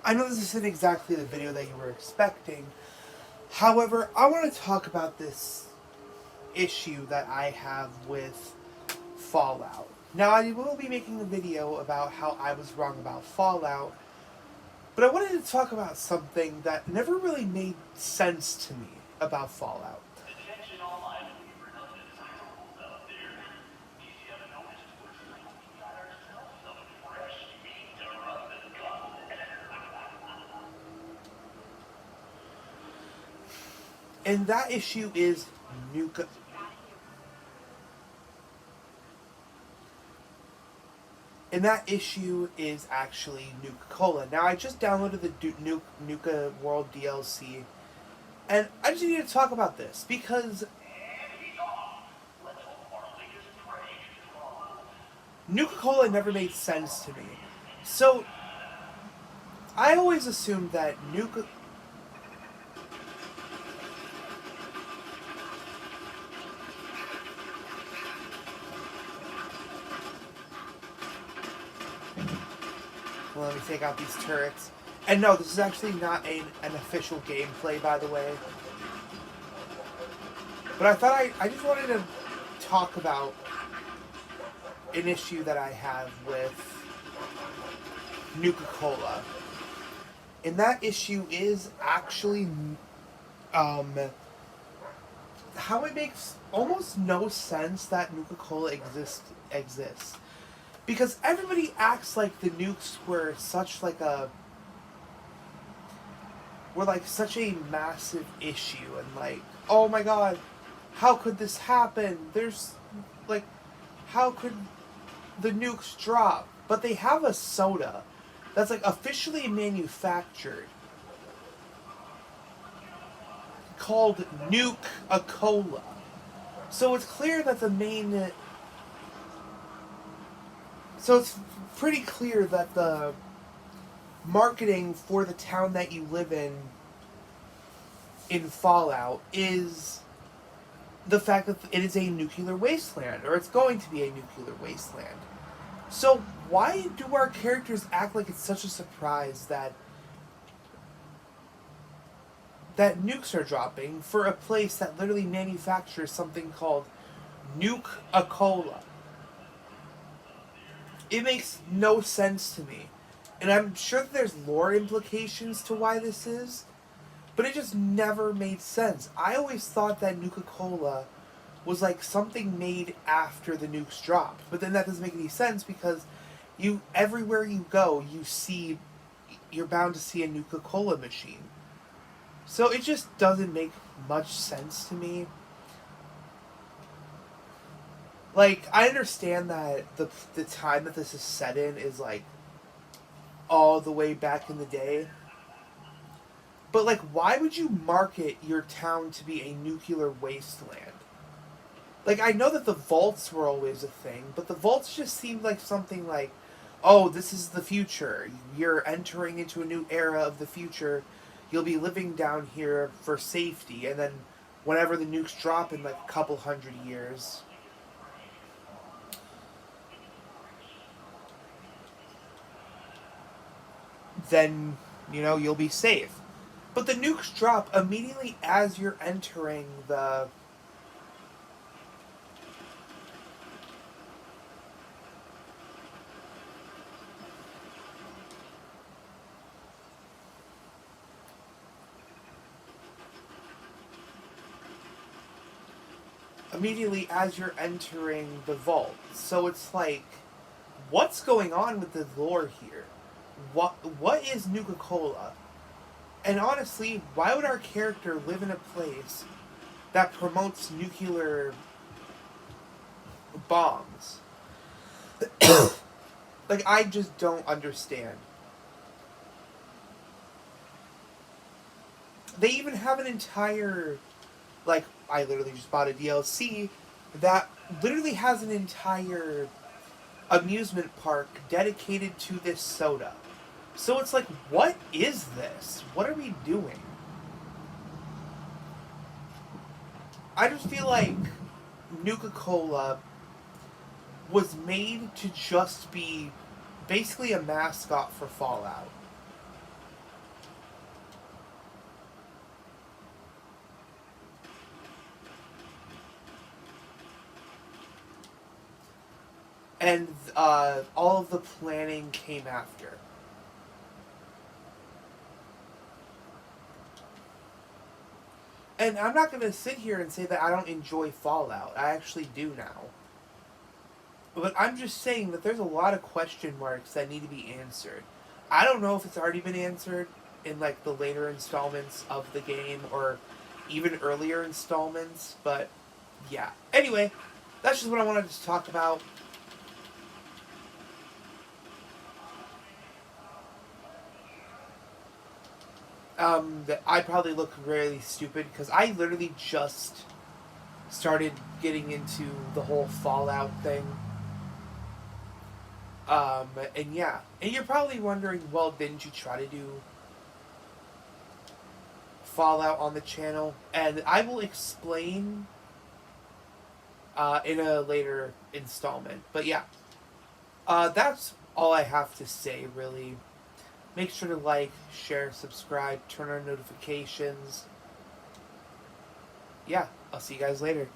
I know this isn't exactly the video that you were expecting. However, I want to talk about this issue that I have with Fallout. Now, I will be making a video about how I was wrong about Fallout, but I wanted to talk about something that never really made sense to me about Fallout. And that issue is Nuka. And that issue is actually Nuka Cola. Now, I just downloaded the Nuka World DLC, and I just need to talk about this because Nuka Cola never made sense to me. So, I always assumed that Nuka. Well, let me take out these turrets. And no, this is actually not an official gameplay, by the way. But I thought I just wanted to talk about an issue that I have with Nuka Cola. And that issue is actually how it makes almost no sense that Nuka Cola exists. Because everybody acts like the nukes were such a massive issue, and like, oh my god, how could this happen? There's like, how could the nukes drop? But they have a soda that's like officially manufactured called Nuka-Cola. So it's clear that so it's pretty clear that the marketing for the town that you live in Fallout is the fact that it is a nuclear wasteland, or it's going to be a nuclear wasteland. So why do our characters act like it's such a surprise that nukes are dropping for a place that literally manufactures something called Nuka-Cola? It makes no sense to me. And I'm sure that there's lore implications to why this is, but it just never made sense. I always thought that Nuka-Cola was like something made after the nukes dropped. But then that doesn't make any sense because everywhere you go, you're bound to see a Nuka-Cola machine. So it just doesn't make much sense to me. Like, I understand that the time that this is set in is like all the way back in the day. But like, why would you market your town to be a nuclear wasteland? Like, I know that the vaults were always a thing, but the vaults just seemed like something like, oh, this is the future. You're entering into a new era of the future. You'll be living down here for safety, and then whenever the nukes drop in like a couple hundred years, then, you'll be safe. But the nukes drop immediately as you're entering the... immediately as you're entering the vault. So it's like, what's going on with the lore here? What is Nuka-Cola? And honestly, why would our character live in a place that promotes nuclear bombs? Like, I just don't understand. They even have an entire, like, I literally just bought a DLC that literally has an entire amusement park dedicated to this soda. So it's like, what is this? What are we doing? I just feel like Nuka-Cola was made to just be basically a mascot for Fallout. and all of the planning came after. And I'm not going to sit here and say that I don't enjoy Fallout. I actually do now. But I'm just saying that there's a lot of question marks that need to be answered. I don't know if it's already been answered in like the later installments of the game or even earlier installments, but yeah. Anyway, that's just what I wanted to talk about. I probably look really stupid because I literally just started getting into the whole Fallout thing. And yeah, and you're probably wondering, well, didn't you try to do Fallout on the channel? And I will explain in a later installment. But yeah, that's all I have to say, really. Make sure to like, share, subscribe, turn on notifications. Yeah, I'll see you guys later.